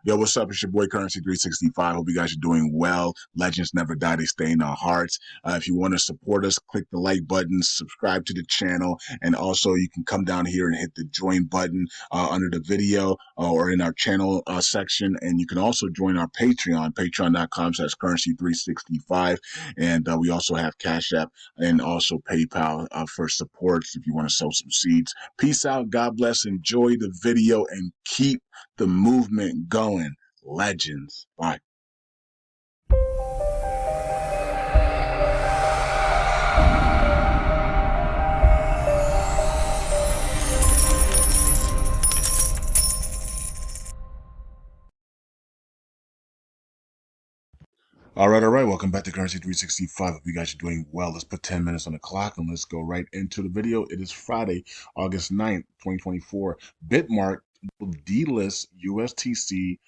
Yo, what's up? It's your boy Currency 365. Hope you guys are doing well. Legends never die, they stay in our hearts. If you want to support us, click the like button, subscribe to the channel, and also you can come down here and hit the join button under the video or in our channel section. And you can also join our Patreon, patreon.com/currency365. And we also have Cash App and also PayPal for supports if you want to sow some seeds. Peace out. God bless. Enjoy the video and keep the movement going. Legends. Bye. All right. Welcome back to Currency 365. Hope you guys are doing well. Let's put 10 minutes on the clock and let's go right into the video. It is Friday, August 9th, 2024. Bitmark delist USTC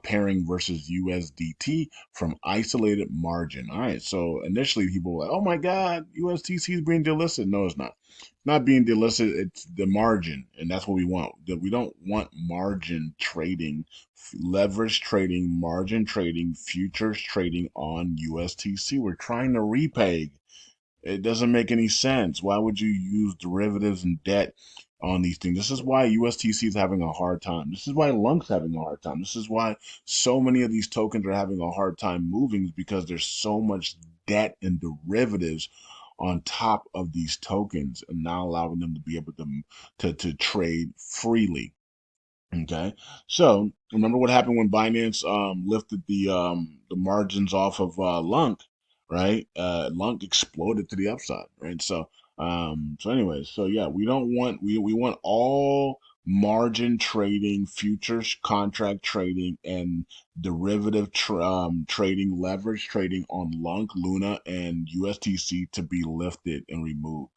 pairing versus USDT from isolated margin. All right. So initially people were like, oh my God, USTC is being delisted. No, it's not. Not being delisted, it's the margin. And that's what we want. We don't want margin trading, leverage trading, margin trading, futures trading on USTC. We're trying to repeg. It doesn't make any sense. Why would you use derivatives and debt on these things? This is why USTC is having a hard time. This is why LUNC's having a hard time. This is why so many of these tokens are having a hard time moving, because there's so much debt and derivatives on top of these tokens and not allowing them to be able to trade freely. Okay, so remember what happened when Binance lifted the margins off of LUNC, right? LUNC exploded to the upside, right? So anyways, so yeah, we don't want we want all margin trading, futures contract trading, and derivative trading, leverage trading on LUNC, Luna, and USTC to be lifted and removed.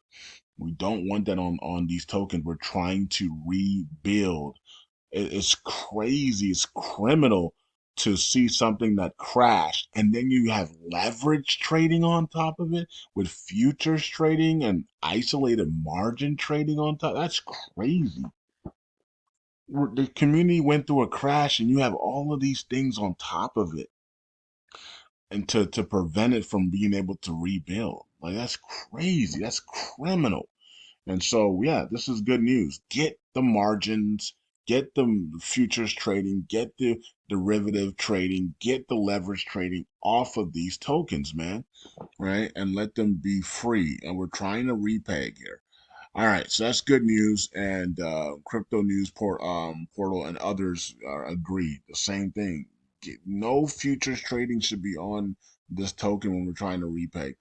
We don't want that on these tokens. We're trying to rebuild. It's crazy. It's criminal to see something that crashed and then you have leverage trading on top of it with futures trading and isolated margin trading on top. That's crazy. The community went through a crash and you have all of these things on top of it, and to prevent it from being able to rebuild. Like, that's crazy. That's criminal. And so, yeah, this is good news. Get the margins, get the futures trading, get the derivative trading, get the leverage trading off of these tokens, man, right? And let them be free. And we're trying to repeg here. All right, so that's good news. And Crypto News Portal and others agree. The same thing. No futures trading should be on this token when we're trying to repeg.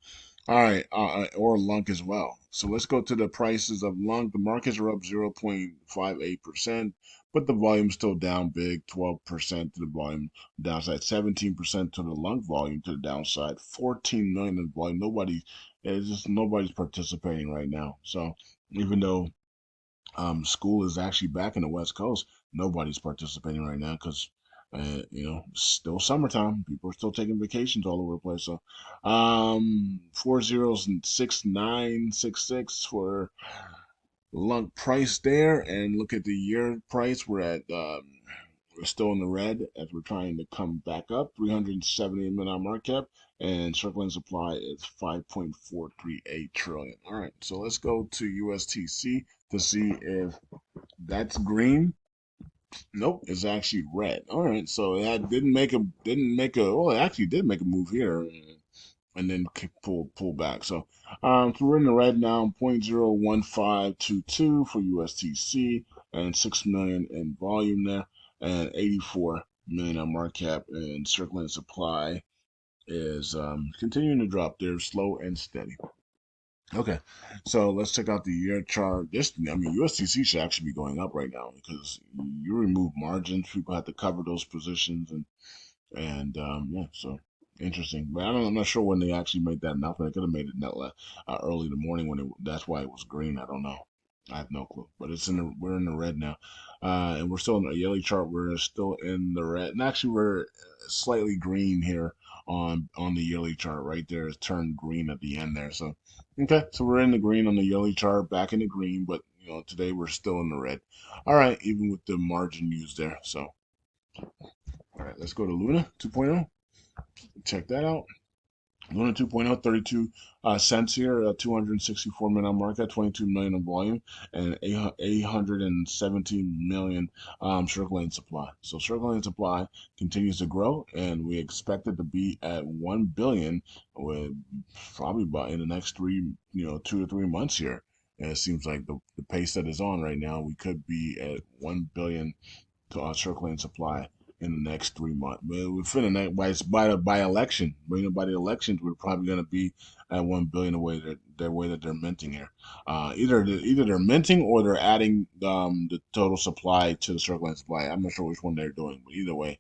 All right, or LUNC as well. So let's go to the prices of LUNC. The markets are up 0.58%, but the volume's still down big, 12% to the volume downside, 17% to the LUNC volume to the downside, 14 million in volume. Nobody's participating right now. So even though school is actually back in the West Coast, nobody's participating right now because still summertime. People are still taking vacations all over the place. So 406966 for LUNC price there, and look at the year price. We're still in the red as we're trying to come back up. 370 million market cap, and circling supply is 5.438 trillion. All right, so let's go to USTC to see if that's green. Nope, it's actually red. All right, so it well, it actually did make a move here and then pull back. So we're in the red now, 0.01522 for USTC and 6 million in volume there, and 84 million on market cap, and circling supply is continuing to drop there, slow and steady. Okay, so let's check out the year chart. USTC should actually be going up right now because you remove margins, people have to cover those positions, and yeah, so interesting. But I'm not sure when they actually made that announcement. They could have made it early in the morning that's why it was green. I don't know. I have no clue. But we're in the red now, and we're still in the yearly chart. We're still in the red, and actually we're slightly green here on the yearly chart. Right there, it's turned green at the end there. So okay, so we're in the green on the yearly chart, back in the green, but today we're still in the red. All right, even with the margin used there. So All right, let's go to Luna 2.0. Check that out. Luna 2.0, 32 cents here, 264 million on market, 22 million in volume, and 817 million circulating supply. So circulating supply continues to grow, and we expect it to be at 1 billion with probably about in the next 2 to 3 months here. And it seems like the pace that is on right now, we could be at 1 billion to circulating supply in the next 3 months. But we're finna by election. By the elections, we're probably gonna be at 1 billion the way that they're minting here. Either they're minting or they're adding the total supply to the circulating supply. I'm not sure which one they're doing, but either way,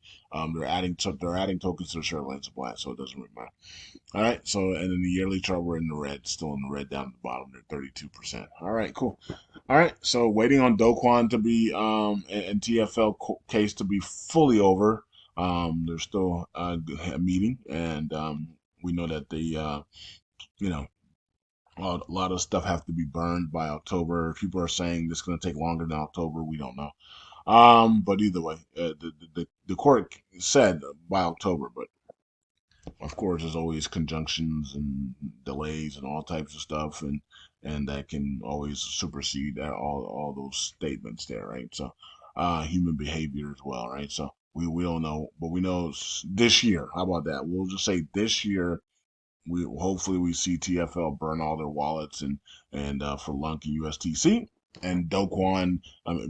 they're adding tokens to the circulating supply, so it doesn't really matter. All right, so and in the yearly chart, we're in the red, still in the red down at the bottom. They're 32%. All right, cool. All right, so waiting on Do Kwon to be and TFL case to be fully over. There's still a meeting, and we know that you know, a lot of stuff have to be burned by October. People are saying this is going to take longer than October. We don't know. But either way, the court said by October, but of course, there's always conjunctions and delays and all types of stuff, and that can always supersede all those statements there, right? So, human behavior as well, right? So we don't know, but we know this year. How about that? We'll just say this year we hopefully we see TFL burn all their wallets and for LUNC and USTC and Do Kwon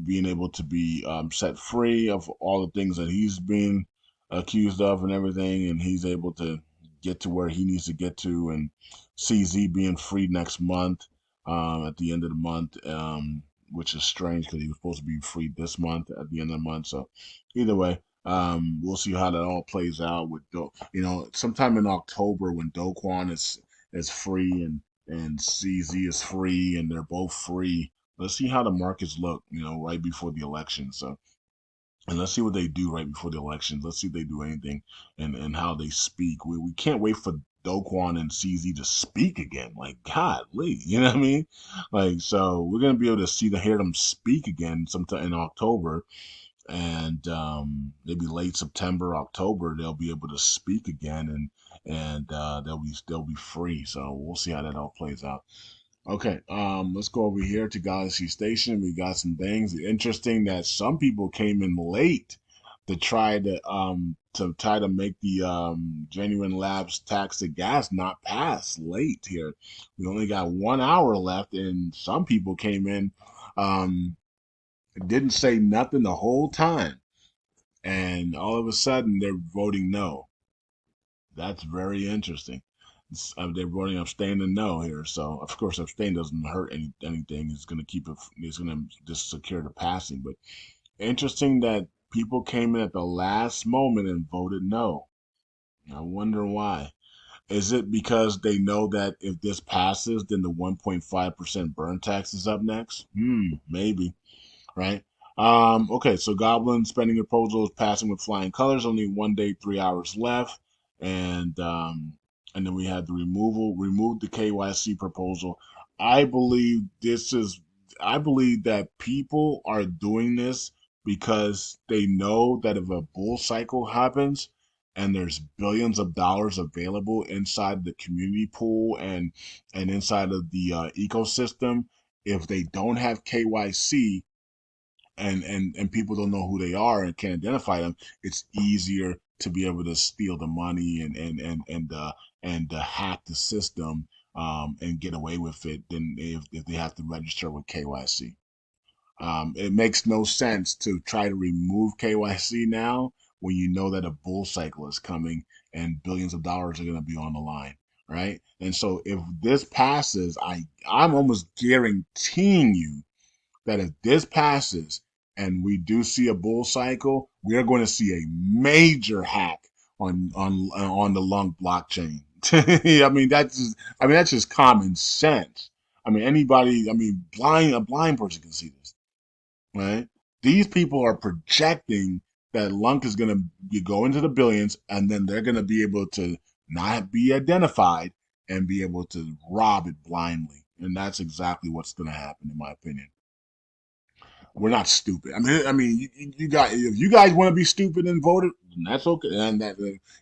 being able to be set free of all the things that he's being accused of and everything, and he's able to get to where he needs to get to, and CZ being freed next month at the end of the month, which is strange because he was supposed to be freed this month at the end of the month. So either way, we'll see how that all plays out with sometime in October when Do Kwon is free and CZ is free and they're both free. Let's see how the markets look, right before the election. So, and let's see what they do right before the election. Let's see if they do anything and how they speak. We can't wait for Do Kwon and CZ to speak again. Like, golly, you know what I mean? Like, so we're gonna be able to hear them speak again sometime in October, and maybe late September, October, they'll be able to speak again, and they'll be free. So we'll see how that all plays out. Okay, let's go over here to Galaxy Station. We got some things. Interesting that some people came in late to try to make the Genuine Labs tax to gas not pass late here. We only got 1 hour left, and some people came in, um, didn't say nothing the whole time, and all of a sudden they're voting no. That's very interesting. They're voting abstain and no here. So of course abstain doesn't hurt anything. It's going to keep it. It's going to just secure the passing. But interesting that people came in at the last moment and voted no. I wonder why. Is it because they know that if this passes, then the 1.5% burn tax is up next? Maybe, right? Okay, so Goblin spending proposal is passing with flying colors. Only 1 day, 3 hours left, and then we had the remove the KYC proposal. I believe this is. I believe that people are doing this because they know that if a bull cycle happens and there's billions of dollars available inside the community pool and inside of the ecosystem, if they don't have KYC and people don't know who they are and can't identify them, it's easier to be able to steal the money and hack the system and get away with it than if they have to register with KYC. It makes no sense to try to remove KYC now when you know that a bull cycle is coming and billions of dollars are going to be on the line, right? And so if this passes, I'm almost guaranteeing you that if this passes and we do see a bull cycle, we are going to see a major hack on the LUNC blockchain. That's just common sense. A blind person can see this, right? These people are projecting that LUNC is going to go into the billions, and then they're going to be able to not be identified and be able to rob it blindly, and that's exactly what's going to happen, in my opinion. we're not stupid. I mean, you guys, if you guys want to be stupid and vote it, then that's okay, and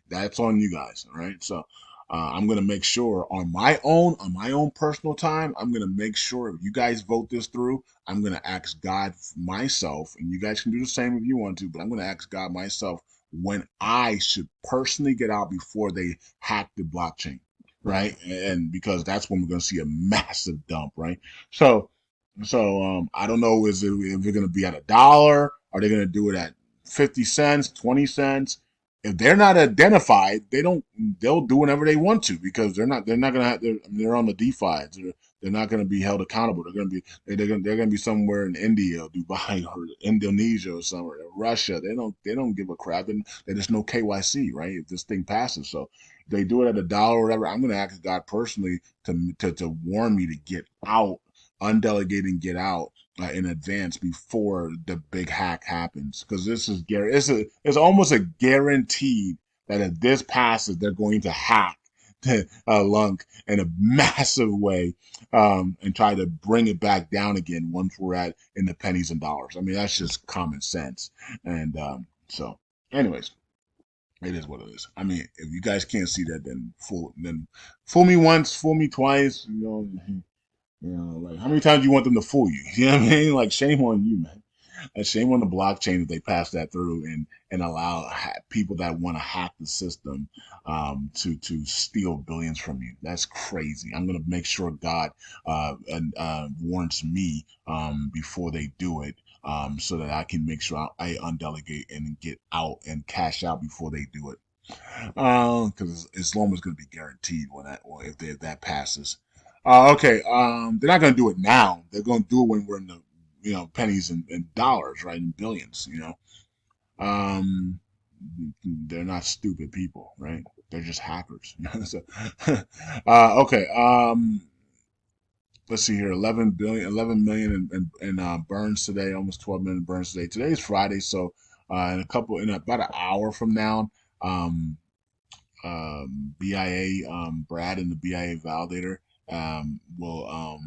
that's on you guys. All right. So I'm gonna make sure on my own personal time, I'm gonna make sure if you guys vote this through, I'm gonna ask God myself, and you guys can do the same if you want to, but I'm gonna ask God myself when I should personally get out before they hack the blockchain, right? And because that's when we're gonna see a massive dump, right? So I don't know if they're going to be at $1. Are they going to do it at 50 cents, 20 cents? If they're not identified, they'll do whatever they want to because they're not going to they're on the DeFi. They're not going to be held accountable. They're going to be somewhere in India, Dubai, or Indonesia or somewhere, Russia. They don't give a crap. And there's no KYC, right? If this thing passes, so if they do it at $1 or whatever, I'm going to ask God personally to warn me to get out, undelegate and get out in advance before the big hack happens, because it's almost a guaranteed that if this passes, they're going to hack LUNC in a massive way, and try to bring it back down again once we're at in the pennies and dollars. I mean, that's just common sense. And anyways, it is what it is. I mean, if you guys can't see that, then fool me once, fool me twice. Like how many times do you want them to fool you? You know what I mean? Like shame on you, man. And shame on the blockchain if they pass that through and allow people that want to hack the system to steal billions from you. That's crazy. I'm gonna make sure God warns me before they do it. So that I can make sure I undelegate and get out and cash out before they do it. Because Islam is going to be guaranteed when if that passes. Okay. They're not going to do it now. They're going to do it when we're in the pennies and dollars, right, and billions. Um, they're not stupid people, right? They're just hackers. So, okay. Let's see here. 11 million in burns today. Almost 12 million burns today. Today is Friday, so in about an hour from now. Um, BIA, Brad and the BIA validator will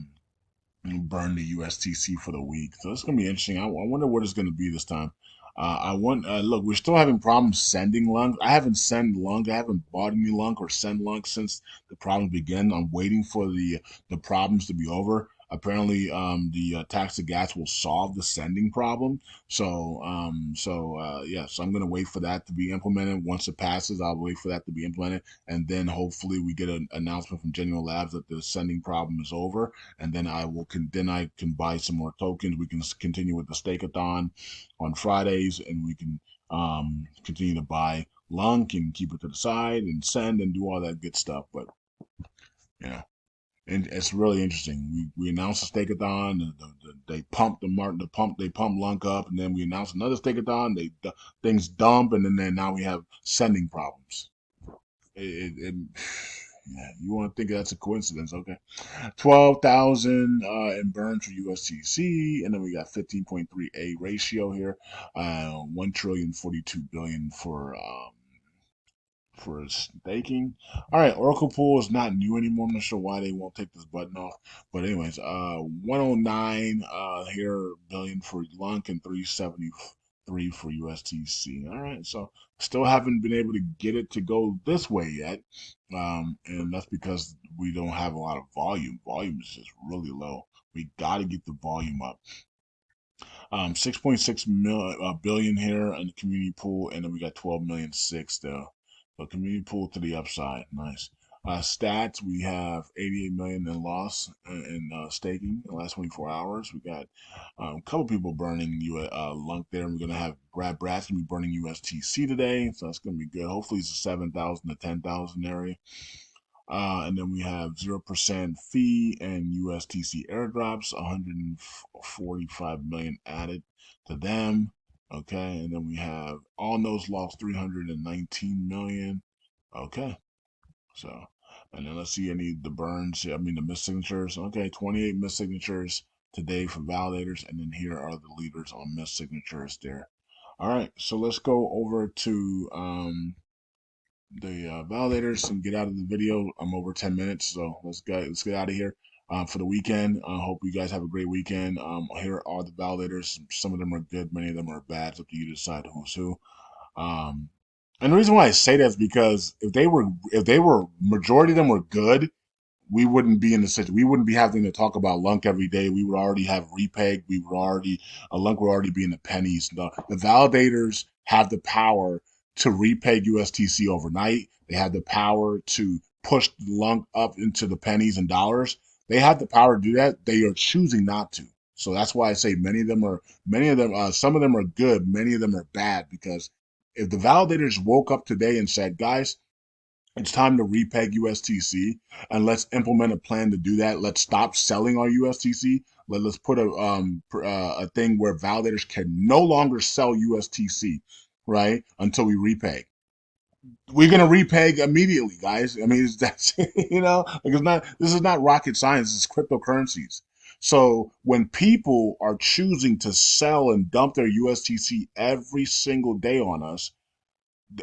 burn the USTC for the week. So it's going to be interesting. I wonder what it's going to be this time. Look, we're still having problems sending LUNC. I haven't sent LUNC. I haven't bought any LUNC or send LUNC since the problems began. I'm waiting for the problems to be over. Apparently, the tax to gas will solve the sending problem. So I'm gonna wait for that to be implemented. Once it passes, I'll wait for that to be implemented, and then hopefully we get an announcement from Genuine Labs that the sending problem is over, and then I can buy some more tokens. We can continue with the stakeathon on Fridays, and we can continue to buy LUNC and keep it to the side and send and do all that good stuff. But yeah, and it's really interesting. We announced a stakeathon. They pump they pump LUNC up, and then we announced another stakeathon. Things dump, and then now we have sending problems. Yeah, you want to think that's a coincidence? Okay, 12,000 in burns for USTC, and then we got 15.3A ratio here, 1,042,000,000,000 for staking. All right, Oracle Pool is not new anymore. I'm not sure why they won't take this button off, but anyways, 109 here billion for LUNC and 373 for USTC. All right, so still haven't been able to get it to go this way yet, and that's because we don't have a lot of volume. Volume is just really low. We got to get the volume up. 6.6 billion here in the community pool, and then we got 12 million six there. So community pool to the upside, nice. Stats, we have 88 million in loss in staking in the last 24 hours. We got a couple people burning LUNC there. We're gonna have Brad's gonna be burning USTC today, so that's gonna be good. Hopefully it's a 7,000 to 10,000 area. And then we have 0% fee and USTC airdrops, 145 million added to them. Okay, and then we have all nodes lost 319 million. Okay, so and then let's see the burns. I mean the missignatures. Okay, 28 missignatures today for validators, and then here are the leaders on missignatures there. All right, so let's go over to the validators and get out of the video. I'm over 10 minutes, so let's get out of here. for the weekend. I hope you guys have a great weekend. Here are the validators. Some of them are good, many of them are bad. It's up to you to decide who's who. Um, and the reason why I say that is because if they were majority of them were good, we wouldn't be in the situation. We wouldn't be having to talk about LUNC every day. We would already have repeg. We would already LUNC would already be in the pennies. The validators have the power to repeg USTC overnight. They have the power to push LUNC up into the pennies and dollars. They have the power to do that. They are choosing not to. So that's why I say many of them. Some of them are good. Many of them are bad because if the validators woke up today and said, guys, it's time to repeg USTC, and let's implement a plan to do that. Let's stop selling our USTC. Let's put a thing where validators can no longer sell USTC, right, until we repeg. We're gonna repeg immediately, guys. I mean, that's like it's not. This is not rocket science. It's cryptocurrencies. So when people are choosing to sell and dump their USTC every single day on us,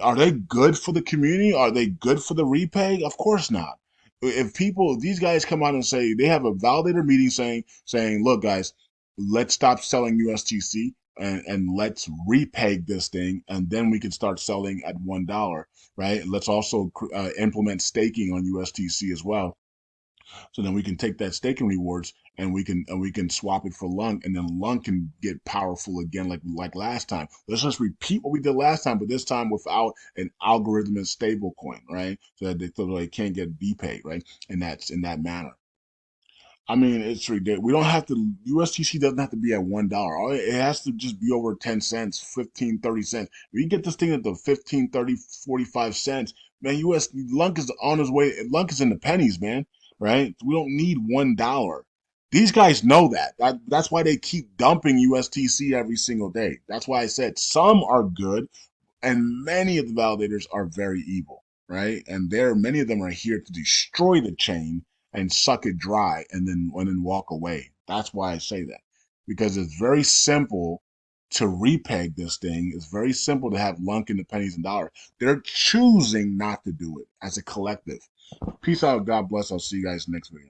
are they good for the community? Are they good for the repay? Of course not. These guys come out and say they have a validator meeting saying, look, guys, let's stop selling USTC and let's repeg this thing, and then we can start selling at $1, right? Let's also implement staking on USTC as well. So then we can take that staking rewards and we can swap it for LUNC, and then LUNC can get powerful again like last time. Let's just repeat what we did last time, but this time without an algorithmic stable coin, right? So they can't get depaid, right? And that's in that manner. I mean, it's ridiculous. We don't have to, USTC doesn't have to be at $1. It has to just be over 10 cents, 15, 30 cents. We get this thing at the 15, 30, 45 cents. Man, LUNC is on his way. LUNC is in the pennies, man, right? We don't need $1. These guys know that. That's why they keep dumping USTC every single day. That's why I said some are good, and many of the validators are very evil, right? And many of them are here to destroy the chain and suck it dry and then walk away. That's why I say that, because it's very simple to repeg this thing. It's very simple to have LUNC in the pennies and dollars. They're choosing not to do it as a collective. Peace out. God bless. I'll see you guys next video.